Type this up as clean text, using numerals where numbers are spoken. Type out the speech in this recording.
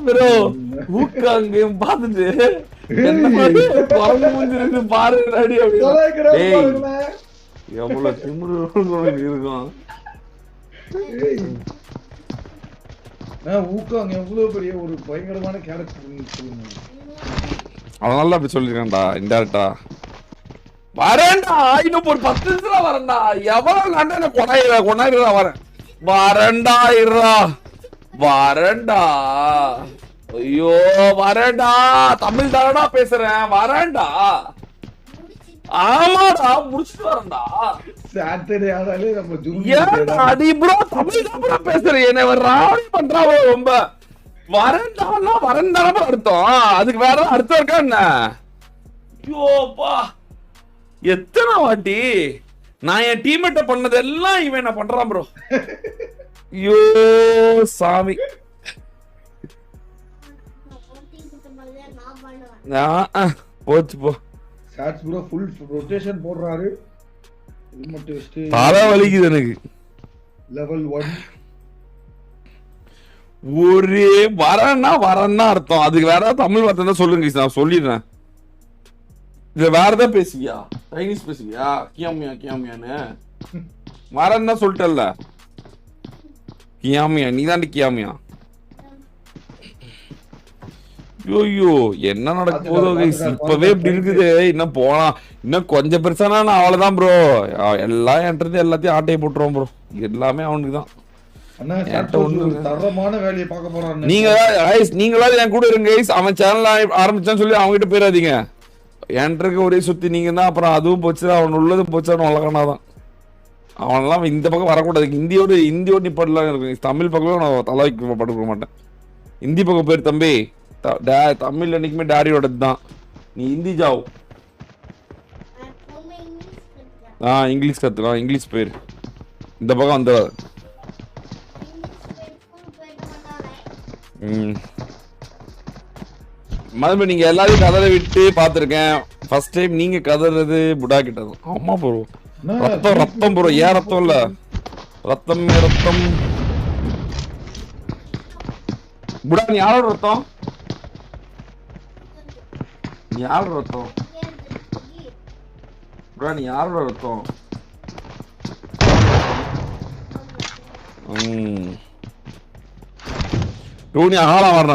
Bro ஊக்காங்க பாத்துட்டு என்ன மாதிரி குரங்கு முடிஞ்சிருக்கு பாருங்க அடி அப்படின்னு எவ்வளவு திமிரு இருக்கும். ஊக்காங்க எவ்வளவு பெரிய ஒரு பயங்கரமான கேரக்டர். அதனால அப்படி சொல்லிருக்கேன்டா இன்டேரக்டா. வரேன்டா இன்னும் ஒரு 10 நிமிஷத்துல வரேன்டா. எவ்வளவு கண்ட கொண்டாயிரா வரேன். வரேன்டா இருடா வரேன்டா. ஐயோ வரேன்டா தமிழ் தானடா பேசுறேன் வரேன்டா. ஆமாடா முடிச்சுட்டு வரேன்டா. சாட்டர்டே ஆனாலே நம்ம ஏன்டா அடி ப்ரோ தமிழ் தான் பேசுறேன். என்ன ராவடி பண்றாவோ ரொம்ப. வரேன்டான்னா வரேன்டான அர்த்தம். அதுக்கு வேற அர்த்தம் இருக்கா என்ன? ஐயோப்பா எத்தனை வாட்டி நான் என் டீம்மேட்ட பண்ணதெல்லாம் இவன் என்ன பண்றான் ப்ரோ. ஐயோ சாமி. போச்சு போ. ஷாட்ஸ் ப்ரோ ஃபுல் ரொட்டேஷன் போடுறாரு. தலை வலிக்குது எனக்கு. லெவல் 1 ஒரே வரன்னா அர்த்தம். அதுக்கு வேற தமிழ் வார்த்தை தான் சொல்லுங்க. நான் சொல்லிடுறேன். இது வேற ஏதாவது பேசுவியா? சைனீஸ் பேசுவியா? கியாமியா கியாமியான்னு வரன்னா சொல்லிட்டல்ல. கியாமியா நீ தாண்டி கியாமியா. ஐயோ என்ன நடக்க போதோ இப்பவே இப்படி இருக்குது. இன்னும் போனா இன்னும் கொஞ்சம் பெருசானா நான் அவ்வளவுதான் ப்ரோ. எல்லாம் என்றது எல்லாத்தையும் ஆட்டையை போட்டுருவோம் ப்ரோ. எல்லாமே அவனுக்கு தான். நீங்களாவது என் கூட இருங்க. அவன் சேனல் ஆரம்பிச்சான்னு சொல்லி அவங்க கிட்ட போயிடாதீங்க. என்ட்ருக்கு ஒரே சுத்தி நீங்க தான். அப்புறம் அதுவும் போச்சு அவன் உள்ளதும் போச்சு. அவன் வளர்க்கணாதான். அவனெல்லாம் இந்த பக்கம் வரக்கூடாது. இந்தியோட நிப்பாடலாம் இருக்கு. தமிழ் பக்கம் நான் தலைக்கு படுக்க மாட்டேன். ஹிந்தி பக்கம் பேர் தம்பி. தமிழ் என்னைக்குமே டாடியோடது தான். நீ ஹிந்தி ஜாவ். இங்கிலீஷ் கத்துக்கலாம். இங்கிலீஷ் பேர் இந்த பக்கம் வந்துடாது. மறுபடியும் நீங்க எல்லாரையும் கதற விட்டு பாத்துருக்கேன். ஃபர்ஸ்ட் டைம் நீங்க கதறது புடா கிட்டது. ஆமா ப்ரோ ரத்தம் ப்ரோ. ஏன் ரத்தம் இல்ல ரத்தம் புடா. நீ யாரோட ரத்தம்? நீ யாரோட ரத்தம் புடா? நீ யாரோட ரத்தம்? டூனி ஆளா வரணும்.